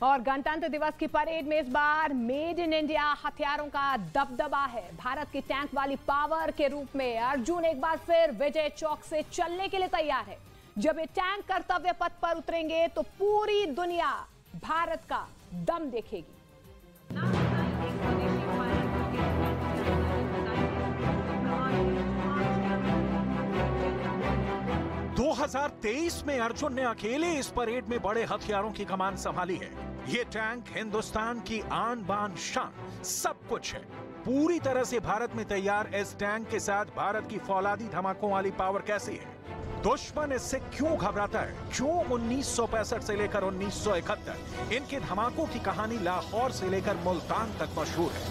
और गणतंत्र दिवस की परेड में इस बार मेड इन इंडिया हथियारों का दबदबा है। भारत की टैंक वाली पावर के रूप में अर्जुन एक बार फिर विजय चौक से चलने के लिए तैयार है। जब ये टैंक कर्तव्य पथ पर उतरेंगे तो पूरी दुनिया भारत का दम देखेगी। 2023 में अर्जुन ने अकेले इस परेड में बड़े हथियारों की कमान संभाली है। ये टैंक हिंदुस्तान की आन बान शान सब कुछ है। पूरी तरह से भारत में तैयार इस टैंक के साथ भारत की फौलादी धमाकों वाली पावर कैसी है, दुश्मन इससे क्यों घबराता है, क्यों 1965 से लेकर 1971 इनके धमाकों की कहानी लाहौर से लेकर मुल्तान तक मशहूर है।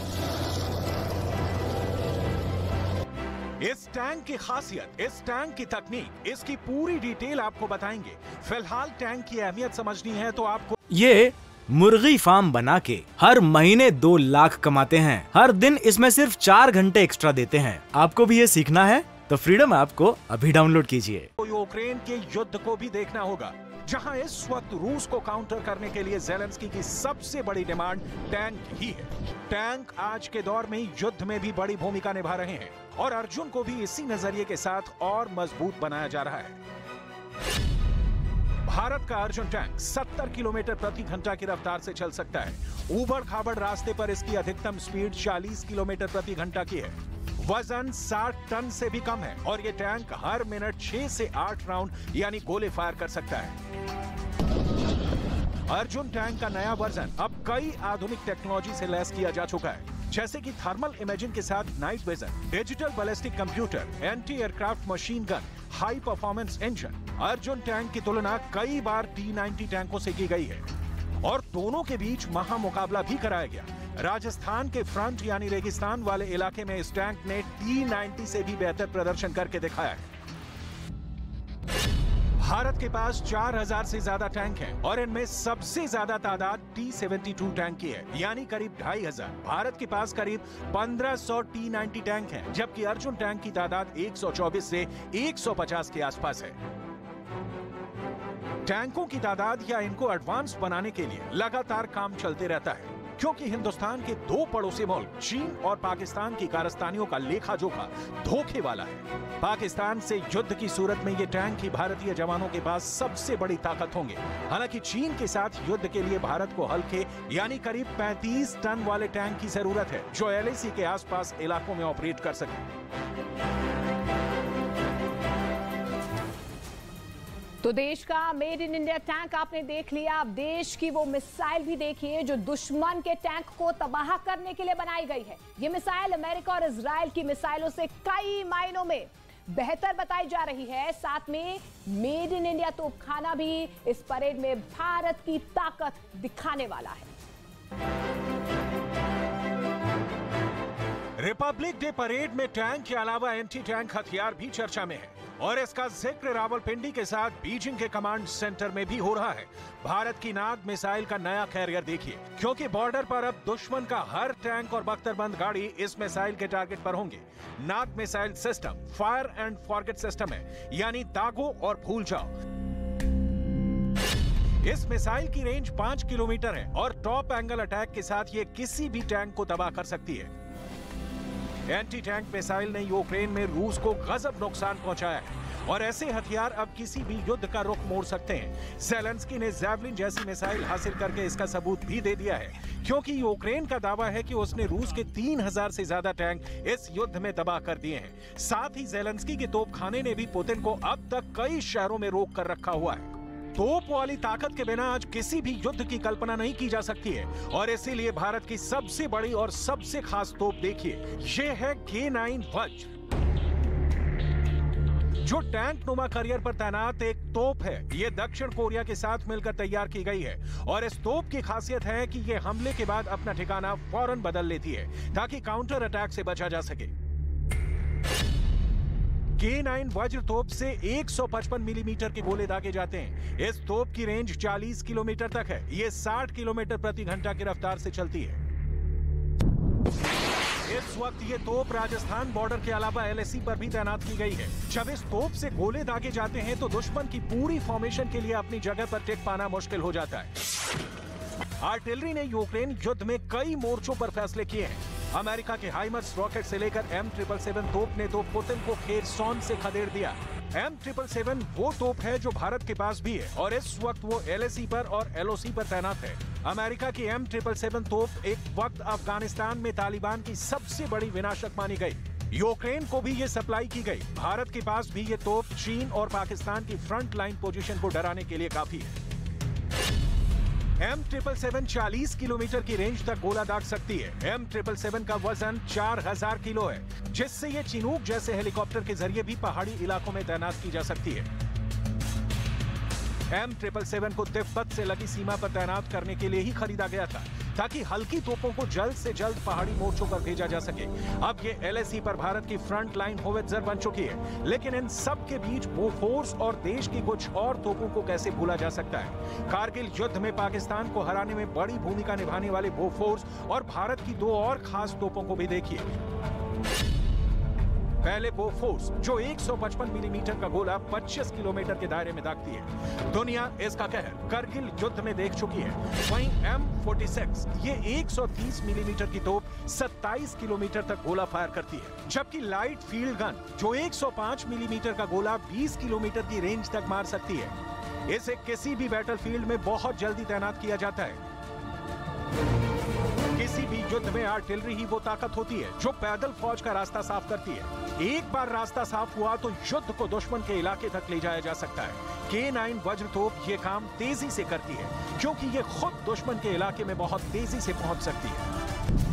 इस टैंक की खासियत, इस टैंक की तकनीक, इसकी पूरी डिटेल आपको बताएंगे। फिलहाल टैंक की अहमियत समझनी है तो आपको ये मुर्गी फार्म बना के हर महीने 2 लाख कमाते हैं। हर दिन इसमें सिर्फ 4 घंटे एक्स्ट्रा देते हैं। आपको भी ये सीखना है तो फ्रीडम ऐप को अभी डाउनलोड कीजिए। यूक्रेन के युद्ध को भी देखना होगा, जहां इस वक्त रूस को काउंटर करने के लिए ज़ेलेंस्की की सबसे बड़ी डिमांड टैंक ही है। टैंक आज के दौर में युद्ध में भी बड़ी भूमिका निभा रहे हैं और अर्जुन को भी इसी नजरिए के साथ और मजबूत बनाया जा रहा है। भारत का अर्जुन टैंक 70 किलोमीटर प्रति घंटा की रफ्तार से चल सकता है। ऊबड़ खाबड़ रास्ते पर इसकी अधिकतम स्पीड 40 किलोमीटर प्रति घंटा की है। वजन 60 टन से भी कम है और ये टैंक हर मिनट 6 से 8 राउंड यानी गोले फायर कर सकता है। अर्जुन टैंक का नया वर्जन अब कई आधुनिक टेक्नोलॉजी से लैस किया जा चुका है, जैसे कि थर्मल इमेजिंग के साथ night vision, digital ballistic computer, anti aircraft machine gun, high performance engine. Arjun tank की तुलना कई बार T-90 टैंकों से की गई है और दोनों के बीच महामुकाबला भी कराया गया। राजस्थान के फ्रंट यानी रेगिस्तान वाले इलाके में इस टैंक ने T-90 से भी बेहतर प्रदर्शन करके दिखाया है। भारत के पास 4000 से ज्यादा टैंक हैं और इनमें सबसे ज्यादा तादाद T-72 टैंक की है, यानी करीब 2500। भारत के पास करीब 1500 T-90 टैंक हैं, जबकि अर्जुन टैंक की तादाद 124 से 150 के आसपास है। टैंकों की तादाद या इनको एडवांस बनाने के लिए लगातार काम चलते रहता है, क्योंकि हिंदुस्तान के 2 पड़ोसी मुल्क चीन और पाकिस्तान की कारस्तानियों का लेखा जोखा धोखे वाला है। पाकिस्तान से युद्ध की सूरत में ये टैंक ही भारतीय जवानों के पास सबसे बड़ी ताकत होंगे। हालांकि चीन के साथ युद्ध के लिए भारत को हल्के यानी करीब 35 टन वाले टैंक की जरूरत है, जो LAC के आसपास इलाकों में ऑपरेट कर सके। तो देश का मेड इन इंडिया टैंक आपने देख लिया, अब देश की वो मिसाइल भी देखिए जो दुश्मन के टैंक को तबाह करने के लिए बनाई गई है। ये मिसाइल अमेरिका और इजराइल की मिसाइलों से कई मायनों में बेहतर बताई जा रही है। साथ में मेड इन इंडिया तोपखाना भी इस परेड में भारत की ताकत दिखाने वाला है। रिपब्लिक डे परेड में टैंक के अलावा एंटी टैंक हथियार भी चर्चा में है और इसका जिक्र रावलपिंडी के साथ बीजिंग के कमांड सेंटर में भी हो रहा है। भारत की नाग मिसाइल का नया कैरियर देखिए, क्योंकि बॉर्डर पर अब दुश्मन का हर टैंक और बख्तरबंद गाड़ी इस मिसाइल के टारगेट पर होंगे। Nag missile system fire and forget system है, यानी दागो और भूल जाओ। इस मिसाइल की रेंज 5 किलोमीटर है और टॉप एंगल अटैक के साथ ये किसी भी टैंक को तबाह कर सकती है। एंटी टैंक मिसाइल ने यूक्रेन में रूस को गजब नुकसान पहुंचाया है और ऐसे हथियार अब किसी भी युद्ध का रुख मोड़ सकते हैं। ज़ेलेंस्की ने जैवलिन जैसी मिसाइल हासिल करके इसका सबूत भी दे दिया है, क्योंकि यूक्रेन का दावा है कि उसने रूस के 3000 से ज्यादा टैंक इस युद्ध में तबाह कर दिए हैं। साथ ही ज़ेलेंस्की के तोपखाने ने भी पुतिन को अब तक कई शहरों में रोक कर रखा हुआ है। तोप वाली ताकत के बिना आज किसी भी युद्ध की कल्पना नहीं की जा सकती है और इसीलिए भारत की सबसे बड़ी और सबसे खास तोप देखिए, ये है K9 वज्र, जो टैंक नुमा करियर पर तैनात एक तोप है। ये दक्षिण कोरिया के साथ मिलकर तैयार की गई है और इस तोप की खासियत है कि ये हमले के बाद अपना ठिकाना फौरन बदल लेती है ताकि काउंटर अटैक से बचा जा सके। K9 वज्र तोप से 155 मिलीमीटर के गोले दागे जाते हैं। इस तोप की रेंज 40 किलोमीटर तक है। ये 60 किलोमीटर प्रति घंटा की रफ्तार से चलती है। इस वक्त ये तोप राजस्थान बॉर्डर के अलावा LAC पर भी तैनात की गई है। जब इस तोप से गोले दागे जाते हैं तो दुश्मन की पूरी फॉर्मेशन के लिए अपनी जगह पर टिक पाना मुश्किल हो जाता है। आर्टिलरी ने यूक्रेन युद्ध में कई मोर्चों पर फैसले किए हैं। अमेरिका के हाइमर्स रॉकेट से लेकर M777 तोप ने तो पुतिन को खेरसौन से खदेड़ दिया। M777 वो तोप है जो भारत के पास भी है और इस वक्त वो LAC पर और LOC पर तैनात है। अमेरिका की M777 तोप एक वक्त अफगानिस्तान में तालिबान की सबसे बड़ी विनाशक मानी गई। यूक्रेन को भी ये सप्लाई की गई। भारत के पास भी ये तोप चीन और पाकिस्तान की फ्रंट लाइन पोजीशन को डराने के लिए काफी है। M777 40 किलोमीटर की रेंज तक गोला दाग सकती है। M777 का वजन 4000 किलो है, जिससे ये चिनूक जैसे हेलीकॉप्टर के जरिए भी पहाड़ी इलाकों में तैनात की जा सकती है। M777 को तिब्बत से लगी सीमा पर तैनात करने के लिए ही खरीदा गया था, ताकि हल्की तोपों को जल्द से जल्द पहाड़ी मोर्चों पर भेजा जा सके। अब ये LAC पर भारत की फ्रंट लाइन होवित्जर बन चुकी है, लेकिन इन सब के बीच बोफोर्स और देश की कुछ और तोपों को कैसे भूला जा सकता है। कारगिल युद्ध में पाकिस्तान को हराने में बड़ी भूमिका निभाने वाले बोफोर्स और भारत की दो और खास तोपों को भी देखिए। पहले बोफोर्स जो 155 मिलीमीटर का गोला 25 किलोमीटर के दायरे में दागती है। दुनिया इसका कहर करगिल युद्ध में देख चुकी है। वहीं M46 ये 130 मिलीमीटर की तोप 27 किलोमीटर तक गोला फायर करती है, जबकि लाइट फील्ड गन जो 105 मिलीमीटर का गोला 20 किलोमीटर की रेंज तक मार सकती है। इसे किसी भी बैटलफील्ड में बहुत जल्दी तैनात किया जाता है। किसी भी युद्ध में आर्टिलरी ही वो ताकत होती है जो पैदल फौज का रास्ता साफ करती है। एक बार रास्ता साफ हुआ तो युद्ध को दुश्मन के इलाके तक ले जाया जा सकता है। K9 वज्र तोप ये काम तेजी से करती है, क्योंकि ये खुद दुश्मन के इलाके में बहुत तेजी से पहुंच सकती है।